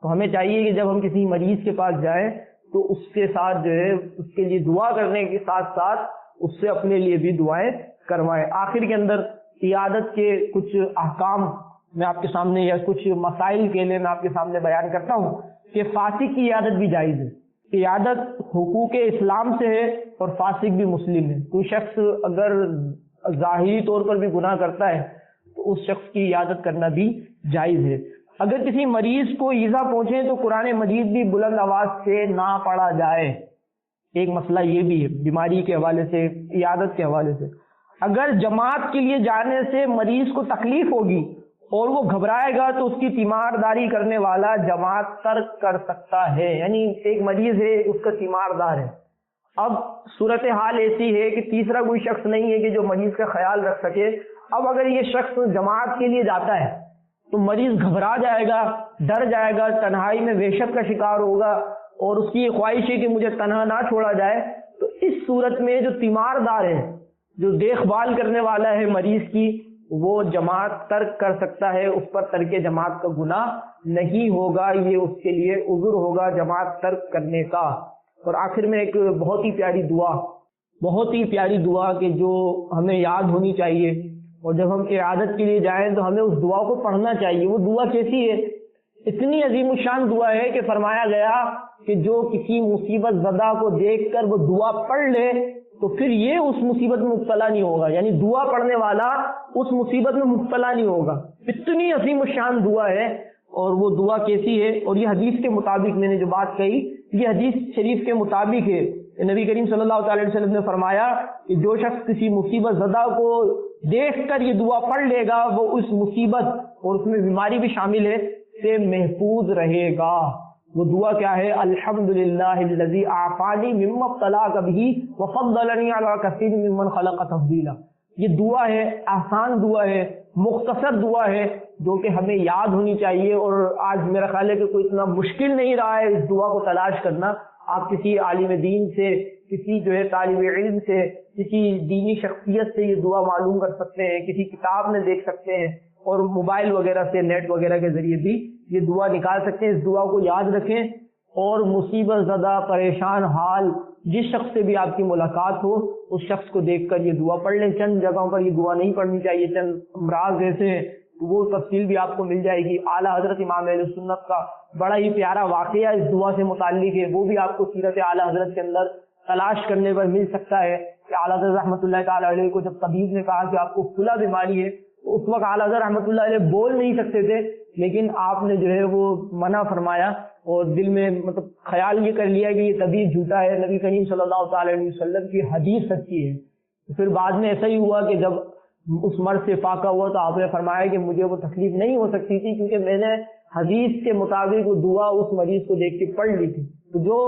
تو ہمیں چاہیے کہ جب ہم کسی مریض کے پاس جائیں تو اس کے ساتھ جو ہے اس کے لیے دعا کرنے کے ساتھ ساتھ اس سے اپنے لیے بھی دعائیں کروائیں. آخر کے اندر عیادت کے کچھ احکام میں آپ کے سامنے یا کچھ مسائل کے لیے میں آپ کے سامنے بیان کرتا ہوں کہ فاسق کی عیادت بھی جائز ہے. عیادت حقوق اسلام سے ہے اور فاسق بھی مسلم ہے. کوئی شخص اگر ظاہری طور پر بھی گناہ کرتا ہے تو اس شخص کی عیادت کرنا بھی جائز ہے. اگر کسی مریض کو ایذا پہنچے تو قرآن مجید بھی بلند آواز سے نہ پڑھا جائے. ایک مسئلہ یہ بھی ہے بیماری کے حوالے سے، عیادت کے حوالے سے. اگر جماعت کے لیے جانے سے مریض کو تکلیف ہوگی اور وہ گھبرائے گا تو اس کی تیمارداری کرنے والا جماعت ترک کر سکتا ہے. یعنی ایک مریض ہے، اس کا تیماردار ہے. اب صورتحال ایسی ہے کہ تیسرا کوئی شخص نہیں ہے کہ جو مریض کا خیال رکھ سکے. اب اگر یہ شخص جماعت کے لیے جاتا ہے تو مریض گھبرا جائے گا، ڈر جائے گا، تنہائی میں وحشت کا شکار ہوگا اور اس کی یہ خواہش ہے کہ مجھے تنہا نہ چھوڑا جائے. تو اس صورت میں جو تیماردار ہے، جو دیکھ بھال کرنے والا ہے مریض کی، وہ جماعت ترک کر سکتا ہے، اس پر ترک جماعت کا گناہ نہیں ہوگا، یہ اس کے لیے عذر ہوگا جماعت ترک کرنے کا۔ اور آخر میں ایک بہت ہی پیاری دعا کہ جو ہمیں یاد ہونی چاہیے، اور جب ہم عیادت کے لیے جائیں تو ہمیں اس دعا کو پڑھنا چاہیے۔ وہ دعا کیسی ہے؟ اتنی عظیم الشان دعا ہے کہ فرمایا گیا کہ جو کسی مصیبت زدہ کو دیکھ کر وہ دعا پڑھ لے تو پھر یہ اس مصیبت میں مبتلا نہیں ہوگا، یعنی دعا پڑھنے والا اس مصیبت میں مبتلا نہیں ہوگا۔ اتنی عظیم الشان دعا ہے۔ اور وہ دعا کیسی ہے؟ اور یہ حدیث کے مطابق، میں نے جو بات کہی یہ حدیث شریف کے مطابق ہے۔ نبی کریم صلی اللہ تعالی وسلم نے فرمایا کہ جو شخص کسی مصیبت زدہ کو دیکھ کر یہ دعا پڑھ لے گا وہ اس مصیبت، اور اس میں بیماری بھی شامل ہے، سے محفوظ رہے گا۔ وہ دعا کیا ہے؟ الحمدللہ الذی عافانی مما ابتلاک بہ وفضلنی علی کثیر ممن خلق تفضیلا۔ یہ دعا ہے، آسان دعا ہے، مختصر دعا ہے، جو کہ ہمیں یاد ہونی چاہیے۔ اور آج میرا خیال ہے کہ کوئی اتنا مشکل نہیں رہا ہے اس دعا کو تلاش کرنا۔ آپ کسی عالم دین سے، کسی جو ہے طالب علم سے، کسی دینی شخصیت سے یہ دعا معلوم کر سکتے ہیں، کسی کتاب میں دیکھ سکتے ہیں، اور موبائل وغیرہ سے، نیٹ وغیرہ کے ذریعے بھی یہ دعا نکال سکتے ہیں۔ اس دعا کو یاد رکھیں، اور مصیبت زدہ، پریشان حال جس شخص سے بھی آپ کی ملاقات ہو اس شخص کو دیکھ کر یہ دعا پڑھ لیں۔ چند جگہوں پر یہ دعا نہیں پڑھنی چاہیے، چند امراض ایسے ہیں، وہ تفصیل بھی آپ کو مل جائے گی۔ اعلیٰ حضرت امام اہل سنت کا بڑا ہی پیارا واقعہ اس دعا سے متعلق ہے، وہ بھی آپ کو سیرت اعلیٰ حضرت کے اندر تلاش کرنے پر مل سکتا ہے کہ اعلیٰ حضرت رحمۃ اللہ تعالی علیہ کو جب طبیب نے کہا کہ آپ کو فلاں بیماری ہے، تو اس وقت اعلیٰ حضرت رحمۃ اللہ علیہ بول نہیں سکتے تھے، لیکن آپ نے جو ہے وہ منع فرمایا، اور دل میں مطلب خیال یہ کر لیا کہ یہ طبیب جھوٹا ہے، نبی کریم صلی اللہ تعالی علیہ وسلم کی حدیث سچی ہے۔ پھر بعد میں ایسا ہی ہوا کہ جب اس مرض سے فاقہ ہوا تو آپ نے فرمایا کہ مجھے وہ تکلیف نہیں ہو سکتی تھی، کیونکہ میں نے حدیث کے مطابق وہ دعا اس مریض کو دیکھ کے پڑھ لی تھی۔ تو جو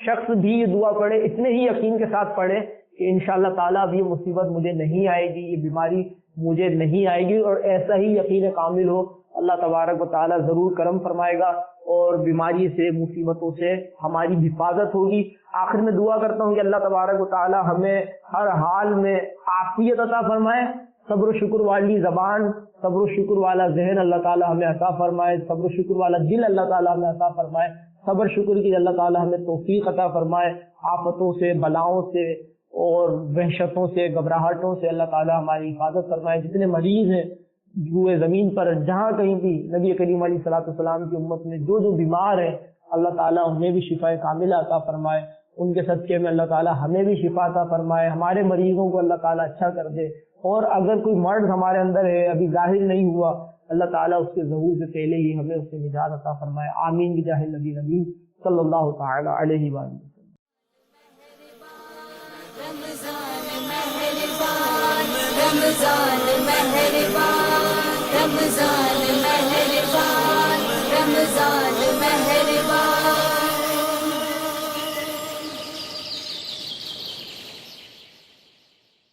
شخص بھی یہ دعا پڑھے اتنے ہی یقین کے ساتھ پڑھے کہ انشاءاللہ تعالیٰ اب یہ مصیبت مجھے نہیں آئے گی، یہ بیماری مجھے نہیں آئے گی، اور ایسا ہی یقین کامل ہو، اللہ تبارک و تعالیٰ ضرور کرم فرمائے گا اور بیماری سے، مصیبتوں سے ہماری حفاظت ہوگی۔ آخر میں دعا کرتا ہوں کہ اللہ تبارک و تعالیٰ ہمیں ہر حال میں عافیت عطا فرمائے، صبر و شکر والی زبان، صبر و شکر والا ذہن اللہ تعالیٰ ہمیں عطا فرمائے، صبر و شکر والا دل اللہ تعالیٰ ہمیں عطا فرمائے، صبر شکر کی اللہ تعالیٰ ہمیں توفیق عطا فرمائے، آفتوں سے، بلاؤں سے اور وحشتوں سے، گھبراہٹوں سے اللہ تعالیٰ ہماری حفاظت فرمائے۔ جتنے مریض ہیں روئے زمین پر، جہاں کہیں بھی نبی کریم علیہ الصلوۃ والسلام کی امت میں جو بیمار ہیں، اللہ تعالیٰ انہیں بھی شفا کاملہ عطا فرمائے، ان کے صدقے میں اللہ تعالیٰ ہمیں بھی شفا عطا فرمائے، ہمارے مریضوں کو اللہ تعالیٰ اچھا کر دے، اور اگر کوئی مرض ہمارے اندر ہے ابھی ظاہر نہیں ہوا، اللہ تعالیٰ اس کے ظہور سے پہلے ہی ہمیں اس سے نجات عطا فرمائے۔ آمین بجاہ نبی نبی صلی اللہ تعالی علیہ وآلہ وسلم۔ رمضان مہربان، رمضان